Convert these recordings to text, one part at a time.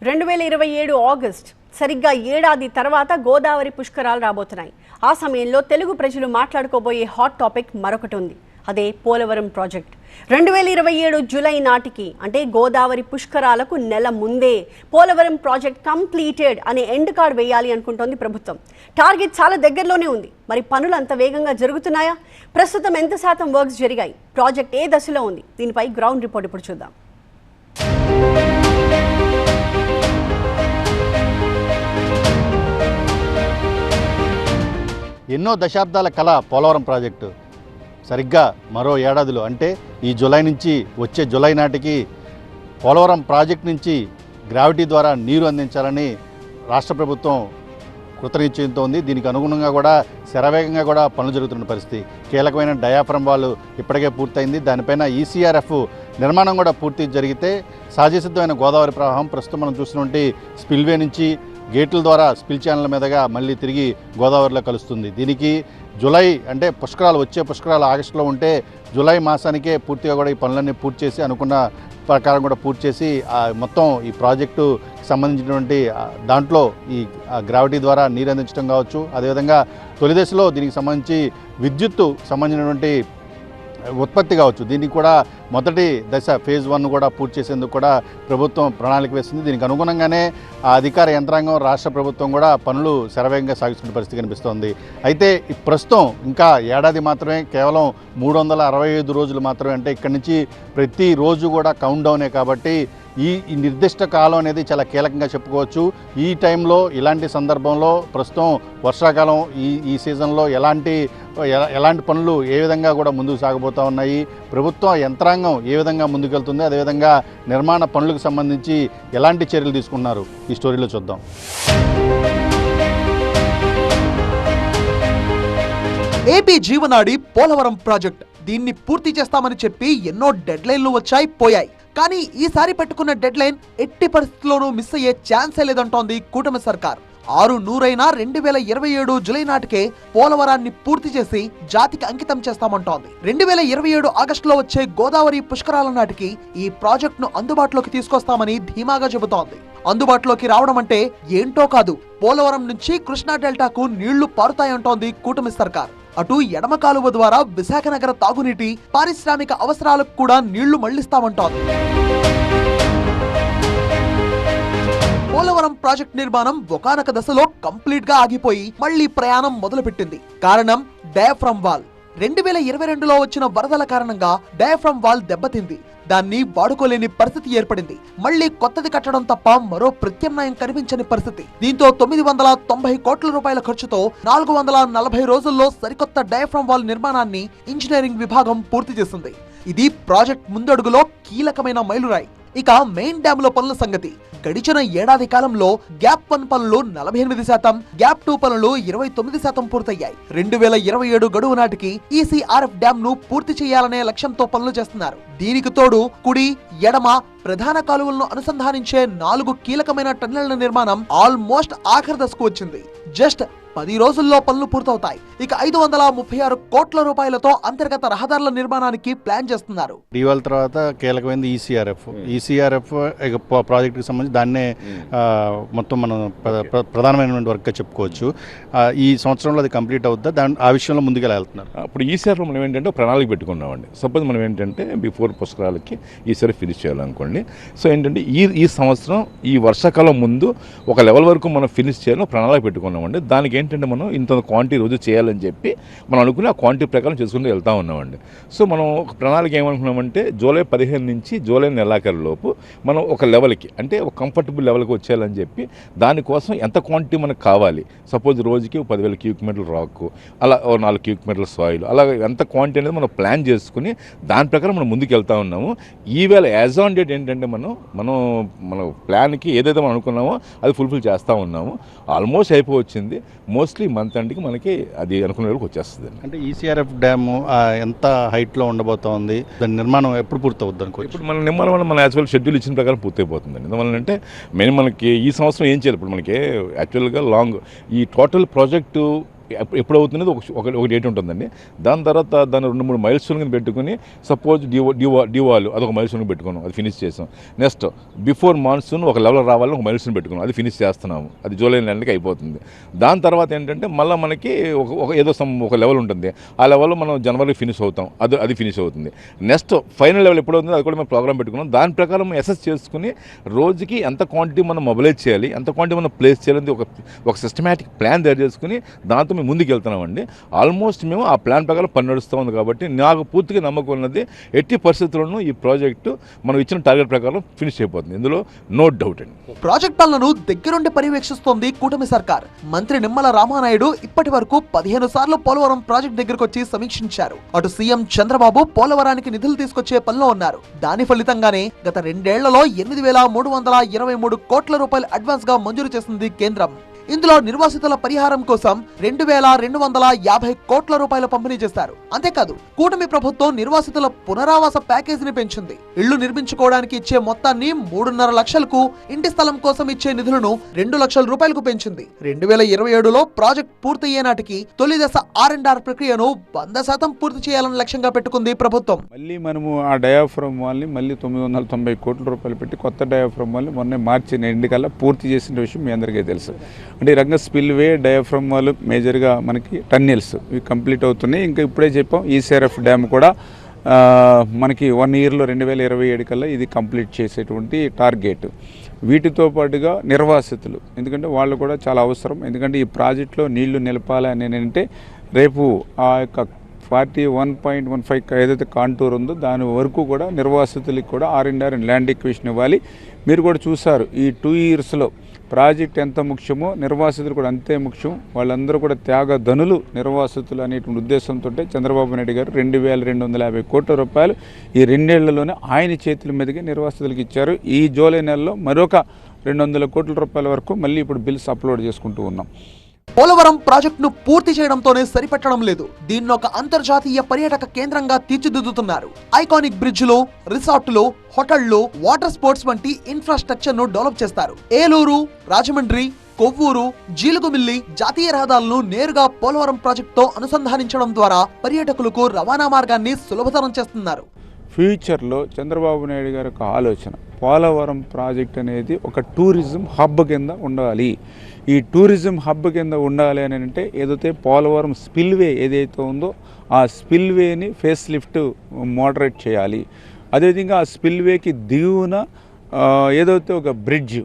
2027 August సరిగ్గా ఏడాది తర్వాత గోదావరి పుష్కరాలు రాబోతున్నాయి. ఆ సమయంలో తెలుగు ప్రజలు మాట్లాడుకోబోయే హాట్ టాపిక్ మరొకటి ఉంది. అదే పోలవరం ప్రాజెక్ట్. 2027 జూలై నాటికి అంటే గోదావరి పుష్కరాలకు నెల ముందే పోలవరం ప్రాజెక్ట్ కంప్లీటెడ్ అనే ఎండ్ కార్డ్ వేయాలి అనుకుంటోంది ప్రభుత్వం. టార్గెట్ చాలా దగ్గరలోనే ఉంది. మరి పనులు అంత వేగంగా జరుగుతున్నాయా? ప్రస్తుతం ఎంత శాతం వర్క్స్ జరిగాయి? ప్రాజెక్ట్ ఏ దశలో ఉంది? దీనిపై గ్రౌండ్ రిపోర్ట్ ఇప్పుడు చూద్దాం. ఎన్నో దశాబ్దాల కళ పోలవరం ప్రాజెక్టు సరిగ్గా మరో ఏడాదిలో అంటే ఈ జూలై నుంచి వచ్చే జూలై నాటికి పోలవరం ప్రాజెక్ట్ నుంచి గ్రావిటీ ద్వారా నీరు అందించాలని రాష్ట్ర ప్రభుత్వం కృతనిశ్చయంతో ఉంది. దీనికి అనుగుణంగా కూడా శరవేగంగా కూడా పనులు జరుగుతున్న పరిస్థితి. కీలకమైన డయాఫ్రమ్ వాల్ ఇప్పటికే పూర్తయింది. దానిపైన ఈసీఆర్ఎఫ్ నిర్మాణం కూడా పూర్తి జరిగితే సహజసిద్ధమైన గోదావరి ప్రవాహం ప్రస్తుతం మనం చూసినటువంటి స్పిల్వే నుంచి గేట్ల ద్వారా స్పిల్ ఛానల్ మీదుగా మళ్ళీ తిరిగి గోదావరిలో కలుస్తుంది. దీనికి జూలై అంటే వచ్చే పుష్కరాలు ఆగస్టులో ఉంటే జూలై మాసానికే పూర్తిగా కూడా ఈ పనులన్నీ పూర్తి చేసి అనుకున్న ప్రకారం కూడా పూర్తి చేసి మొత్తం ఈ ప్రాజెక్టు సంబంధించినటువంటి దాంట్లో ఈ గ్రావిటీ ద్వారా నీరు అందించడం కావచ్చు, అదేవిధంగా తొలి దశలో దీనికి సంబంధించి విద్యుత్తు సంబంధించినటువంటి ఉత్పత్తి కావచ్చు. దీనికి కూడా మొదటి దశ ఫేజ్ 1 కూడా పూర్తి చేసేందుకు కూడా ప్రభుత్వం ప్రణాళిక వేస్తుంది. దీనికి అనుగుణంగానే అధికార యంత్రాంగం రాష్ట్ర ప్రభుత్వం కూడా పనులు శరవేగంగా సాగిస్తున్న పరిస్థితి కనిపిస్తోంది. అయితే ప్రస్తుతం ఇంకా ఏడాది మాత్రమే, కేవలం 365 రోజులు మాత్రమే. అంటే ఇక్కడి నుంచి ప్రతిరోజు కూడా కౌంట్ డౌనే కాబట్టి ఈ నిర్దిష్ట కాలం అనేది చాలా కీలకంగా చెప్పుకోవచ్చు. ఈ టైంలో ఇలాంటి సందర్భంలో ప్రస్తుతం వర్షాకాలం ఈ సీజన్లో ఎలాంటి పనులు ఏ విధంగా కూడా ముందుకు సాగబోతూ ఉన్నాయి, ప్రభుత్వ యంత్రాంగం ఏ విధంగా ముందుకెళ్తుంది, అదేవిధంగా నిర్మాణ పనులకు సంబంధించి ఎలాంటి చర్యలు తీసుకున్నారు ఈ స్టోరీలో చూద్దాం. ఏపీ జీవనాడి పోలవరం ప్రాజెక్ట్. దీన్ని పూర్తి చేస్తామని చెప్పి ఎన్నో డెడ్లైన్లు వచ్చాయి పోయాయి. కానీ ఈసారి పెట్టుకున్న డెడ్లైన్ ఎట్టి పరిస్థితుల్లోనూ మిస్ అయ్యే ఛాన్సే లేదంటోంది కూటమి సర్కార్. 6/1/2027 జూలై నాటికే పోలవరాన్ని పూర్తి చేసి జాతికి అంకితం చేస్తామంటోంది. 2027 ఆగస్టులో వచ్చే గోదావరి పుష్కరాల నాటికి ఈ ప్రాజెక్టును అందుబాటులోకి తీసుకొస్తామని ధీమాగా చెబుతోంది. అందుబాటులోకి రావడం అంటే ఏంటో కాదు, పోలవరం నుంచి కృష్ణా డెల్టాకు నీళ్లు పారుతాయంటోంది కూటమి సర్కార్. అటు ఎడమ కాలువ ద్వారా విశాఖ నగర తాగునీటి, పారిశ్రామిక అవసరాలకు కూడా నీళ్లు మళ్లిస్తామంటోంది. పోలవరం ప్రాజెక్ట్ నిర్మాణం ఒకానొక దశలో కంప్లీట్ గా ఆగిపోయి మళ్లీ ప్రయాణం మొదలుపెట్టింది. కారణం డయాఫ్రమ్ వాల్. 2022లో వచ్చిన వరదల కారణంగా డయాఫ్రమ్ వాల్ దెబ్బతింది. దాన్ని వాడుకోలేని పరిస్థితి ఏర్పడింది. మళ్లీ కొత్తది కట్టడం తప్ప మరో ప్రత్యామ్నాయం కనిపించని పరిస్థితి. దీంతో 990 కోట్ల రూపాయల ఖర్చుతో 440 రోజుల్లో సరికొత్త డయాఫ్రమ్ వాల్ నిర్మాణాన్ని ఇంజనీరింగ్ విభాగం పూర్తి చేసింది. ఇది ప్రాజెక్ట్ ముందడుగులో కీలకమైన మైలురాయి. ఇక మెయిన్ డ్యామ్ లో పనుల సంగతి. గడిచిన ఏడాది కాలంలో గ్యాప్ 1 పనులు 48%, గ్యాప్ 2 పనులు 29% పూర్తయ్యాయి. 2027 గడువు నాటికి ఈసీఆర్ఎఫ్ డ్యామ్ ను పూర్తి చేయాలనే లక్ష్యంతో పనులు చేస్తున్నారు. దీనికి తోడు కుడి, ఎడమ ప్రధాన కాలువలను అనుసంధానించే 4 కీలకమైన టన్నెళ్ల నిర్మాణం ఆల్మోస్ట్ ఆఖరి దశకు వచ్చింది. జస్ట్ 10 రోజుల్లో పనులు పూర్తవుతాయి. ఇక 536 కోట్ల రూపాయలతో అంతర్గత రహదారుల నిర్మాణానికి ప్లాన్ చేస్తున్నారు. ఇవాళ తర్వాత కీలకమైనది ఈసీఆర్ఎఫ్ ప్రాజెక్టుకి సంబంధించి దాన్నే మొత్తం మనం ప్రధానమైనటువంటి వర్క్గా చెప్పుకోవచ్చు. ఈ సంవత్సరంలో అది కంప్లీట్ అవుతుందా, ఆ విషయంలో ముందుకెళ్తున్నారు. అప్పుడు ఈసీఆర్ఎఫ్ మనం ఏంటంటే ప్రణాళిక పెట్టుకున్నామండి. సపోజ్ మనం ఏంటంటే బిఫోర్ పుష్కరాలకి ఈసీఆర్ ఫినిష్ చేయాలనుకోండి. సో ఏంటంటే ఈ సంవత్సరం ఈ వర్షాకాలం ముందు ఒక లెవెల్ వరకు మనం ఫినిష్ చేయాలని ప్రణాళిక పెట్టుకున్నామండి. దానికి ఏంటంటే మనం ఇంత క్వాంటిటీ రోజు చేయాలని చెప్పి మనం అనుకుని ఆ క్వాంటిటీ ప్రకారం చేసుకుంటూ వెళ్తూ ఉన్నామండి. సో మనం ఒక ప్రణాళిక ఏమనుకున్నామంటే జూలై 15 నుంచి జూలై నెలాఖరులోపు మనం ఒక లెవెల్కి అంటే ఒక కంఫర్టబుల్ లెవెల్కి వచ్చేయాలని చెప్పి దానికోసం ఎంత క్వాంటిటీ మనకు కావాలి, సపోజ్ రోజుకి 10,000 క్యూబిక్ మీటర్ల రాక్, అలా 4 క్యూబిక్ మీటర్ల సాయిల్, అలా ఎంత క్వాంటిటీ అనేది మనం ప్లాన్ చేసుకుని దాని ప్రకారం మనం ముందుకు వెళ్తూ ఉన్నాము. ఈవేళ యాజ్ ఆన్ డేట్ ఏంటంటే మన ప్లాన్కి ఏదైతే మనం అనుకున్నామో అది ఫుల్ఫిల్ చేస్తూ ఉన్నాము. ఆల్మోస్ట్ అయిపోవచ్చింది. మోస్ట్లీ మంత్ ఎండ్కి మనకి అది అనుకునే వరకు వచ్చేస్తుంది. అంటే ఈసీఆర్ఎఫ్ డ్యామ్ ఎంత హైట్లో ఉండబోతోంది, దాని నిర్మాణం ఎప్పుడు పూర్తవుద్ది అనుకో? ఇప్పుడు మన నిర్మాణం మన యాక్చువల్ షెడ్యూల్ ఇచ్చిన ప్రకారం పూర్తయిపోతుందండి. ఎందువల్ల అంటే మెయిన్ మనకి ఈ సంవత్సరం ఏం చేయాలి, ఇప్పుడు మనకి యాక్చువల్గా ఈ టోటల్ ప్రాజెక్టు ఎప్పుడు అవుతున్నది ఒక డేట్ ఉంటుందండి. దాని తర్వాత దాన్ని 2-3 మైల్స్టోన్ కింద పెట్టుకుని సపోజ్ డివాలు అదొక మైల్స్టోన్ పెట్టుకున్నాం, అది ఫినిష్ చేసాం. నెక్స్ట్ బిఫోర్ మాన్సూన్ ఒక లెవెల్ రావాలని ఒక మైల్స్టోన్ పెట్టుకున్నాం, అది ఫినిష్ చేస్తున్నాము, అది జూలై నెలకి అయిపోతుంది. దాని తర్వాత ఏంటంటే మళ్ళీ మనకి ఒక లెవెల్ ఉంటుంది, ఆ లెవెల్లో మనం జనవరి ఫినిష్ అవుతాం, అది ఫినిష్ అవుతుంది. నెక్స్ట్ ఫైనల్ లెవెల్ ఎప్పుడు అవుతుందో అది కూడా మేము ప్రోగ్రామ్ పెట్టుకున్నాం. దాని ప్రకారం మనం అసెస్ చేసుకుని రోజుకి ఎంత క్వాంటిటీ మనం మొబిలైజ్ చేయాలి, ఎంత క్వాంటిటీ మనం ప్లేస్ చేయాలని ఒక సిస్టమేటిక్ ప్లాన్ తయారు చేసుకుని దాంతో మేము ముందుకు వెళ్తున్నామండి. ఆల్మోస్ట్ మేము ఆ ప్లాన్ ప్రకారం పని నడుస్తూ ఉంది కాబట్టి నాకు పూర్తిగా నమ్మకం ఉన్నది ఎట్టి పరిస్థితుల్లోనూ ఈ ప్రాజెక్టు మనం ఇచ్చిన టార్గెట్ ప్రకారం ఫినిష్ అయిపోతుంది, ఇందులో నో డౌట్ అండి. ప్రాజెక్ట్ పనులను దగ్గరుండి పర్యవేక్షిస్తోంది కూటమి సర్కార్. మంత్రి నిమ్మల రామానాయుడు ఇప్పటి వరకు 15 సార్లు పోలవరం ప్రాజెక్ట్ దగ్గరకు వచ్చి సమీక్షించారు. అటు సీఎం చంద్రబాబు పోలవరానికి నిధులు తీసుకొచ్చే పనిలో ఉన్నారు. దాని ఫలితంగానే గత 2 ఏళ్లలో 8,323 కోట్ల రూపాయలు అడ్వాన్స్ గా మంజూరు చేసింది కేంద్రం. ఇందులో నిర్వాసితుల పరిహారం కోసం 2,250 కోట్ల రూపాయలు పంపిణీ చేశారు. అంతేకాదు కూటమి ప్రభుత్వం నిర్వాసితుల పునరావాస ప్యాకేజీని పెంచింది. ఇళ్లు నిర్మించుకోవడానికి ఇచ్చే మొత్తాన్ని 3.5 లక్షలకు, ఇంటి స్థలం కోసం ఇచ్చే నిధులను 2 లక్షల రూపాయలకు పెంచింది. 2027లో ప్రాజెక్ట్ పూర్తయ్యే నాటికి తొలి దశ R&R ప్రక్రియను 100% పూర్తి చేయాలని లక్ష్యంగా పెట్టుకుంది ప్రభుత్వం. మళ్ళీ మనము ఆ డయాఫ్రమ్ వాల్ని మళ్ళీ 990 కోట్ల రూపాయలు పెట్టి కొత్త డయాఫ్రమ్ వాల్ని మొన్న మార్చి ఎండుకల్లా పూర్తి చేసిన విషయం మీ అందరికీ తెలుసు. అంటే ఈ రంగ స్పిల్వే డయాఫ్రమ్ వాళ్ళు మేజర్గా మనకి టన్నెల్స్ ఇవి కంప్లీట్ అవుతున్నాయి. ఇంకా ఇప్పుడే చెప్పాం ఈసీఆర్ఎఫ్ డ్యామ్ కూడా మనకి 1 ఇయర్లో 2027 కల్లా ఇది కంప్లీట్ చేసేటువంటి టార్గెట్. వీటితో పాటుగా నిర్వాసితులు, ఎందుకంటే వాళ్ళు కూడా చాలా అవసరం. ఎందుకంటే ఈ ప్రాజెక్టులో నీళ్లు నిలపాలని అంటే రేపు ఆ యొక్క 41.15 ఏదైతే కాంటూర్ ఉందో దాని వరకు కూడా నిర్వాసితులకి కూడా R&R ల్యాండ్ ఎక్విజిషన్ ఇవ్వాలి. మీరు కూడా చూసారు ఈ 2 ఇయర్స్లో ప్రాజెక్ట్ ఎంత ముఖ్యమో నిర్వాసితులు కూడా అంతే ముఖ్యం. వాళ్ళందరూ కూడా త్యాగధనులు నిర్వాసితులు అనేటువంటి ఉద్దేశంతో చంద్రబాబు నాయుడు గారు 2,250 కోట్ల రూపాయలు ఈ 2 ఏళ్లలోనే ఆయన చేతుల మీదుగా నిర్వాసితులకు ఇచ్చారు. ఈ జూలై నెలలో మరొక 200 కోట్ల రూపాయల వరకు మళ్ళీ ఇప్పుడు బిల్స్ అప్లోడ్ చేసుకుంటూ ఉన్నాం. పోలవరం ప్రాజెక్టును పూర్తి చేయడంతోనే సరిపెట్టడం లేదు, దీన్ని ఒక అంతర్జాతీయ పర్యాటక కేంద్రంగా తీర్చిదిద్దుతున్నారు. ఐకానిక్ బ్రిడ్జ్లు, రిసార్టులు, హోటళ్లు, వాటర్ స్పోర్ట్స్ వంటి ఇన్ఫ్రాస్ట్రక్చర్ ను డెవలప్ చేస్తారు. ఏలూరు, రాజమండ్రి, కొవ్వూరు, జీలుగుమిల్లి జాతీయ రహదారులను నేరుగా పోలవరం ప్రాజెక్టుతో అనుసంధానించడం ద్వారా పర్యాటకులకు రవాణా మార్గాన్ని సులభతరం చేస్తున్నారు. ఫ్యూచర్లో చంద్రబాబు నాయుడు గారి యొక్క ఆలోచన పోలవరం ప్రాజెక్ట్ అనేది ఒక టూరిజం హబ్ కింద ఉండాలి. ఈ టూరిజం హబ్ కింద ఉండాలి అని అంటే ఏదైతే పోలవరం స్పిల్వే ఏదైతే ఉందో ఆ స్పిల్వేని ఫేస్ లిఫ్ట్ మోడరేట్ చేయాలి. అదేవిధంగా ఆ స్పిల్వేకి దిగువన ఏదైతే ఒక బ్రిడ్జ్,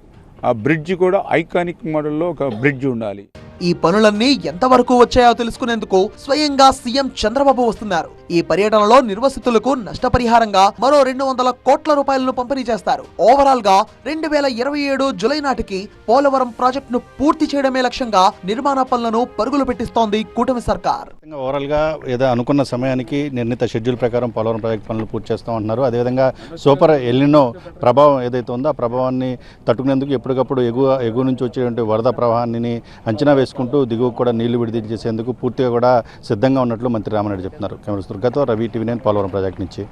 ఆ బ్రిడ్జ్ కూడా ఐకానిక్ మోడల్లో ఒక బ్రిడ్జ్ ఉండాలి. ఈ పనులన్నీ ఎంతవరకు వచ్చాయో తెలుసుకునేందుకు స్వయంగా సీఎం చంద్రబాబు వస్తున్నారు. ఈ పర్యటనలో నిర్వసితులకు నష్టపరిహారంగా మరో 200 కోట్ల రూపాయలను పంపిణీ చేస్తారు. ఓవరాల్ గా 2027 జూలై నాటికి పోలవరం ప్రాజెక్టును పూర్తి చేయడమే లక్ష్యంగా నిర్మాణ పనులను పరుగులు పెట్టిస్తోంది కూటమి సర్కార్. ఓవరాల్ గా ఏదో అనుకున్న సమయానికి నిర్ణీత షెడ్యూల్ ప్రకారం పోలవరం ప్రాజెక్ట్ పనులు పూర్తి చేస్తామంటున్నారు. అదేవిధంగా సూపర్ ఎల్నినో ప్రభావం ఏదైతే ఉందో ఆ ప్రభావాన్ని తట్టుకునేందుకు ఎప్పటికప్పుడు ఎగువ నుంచి వచ్చేటువంటి వరద ప్రవాహాన్ని అంచనా వేసుకుంటూ దిగువ కూడా నీళ్లు విడుదల చేసేందుకు పూర్తిగా కూడా సిద్ధంగా ఉన్నట్లు మంత్రి రామానాయుడు చెప్తున్నారు. కెమెరా దుర్గతో రవి, TV9 పోలవరం ప్రాజెక్ట్ నుంచి.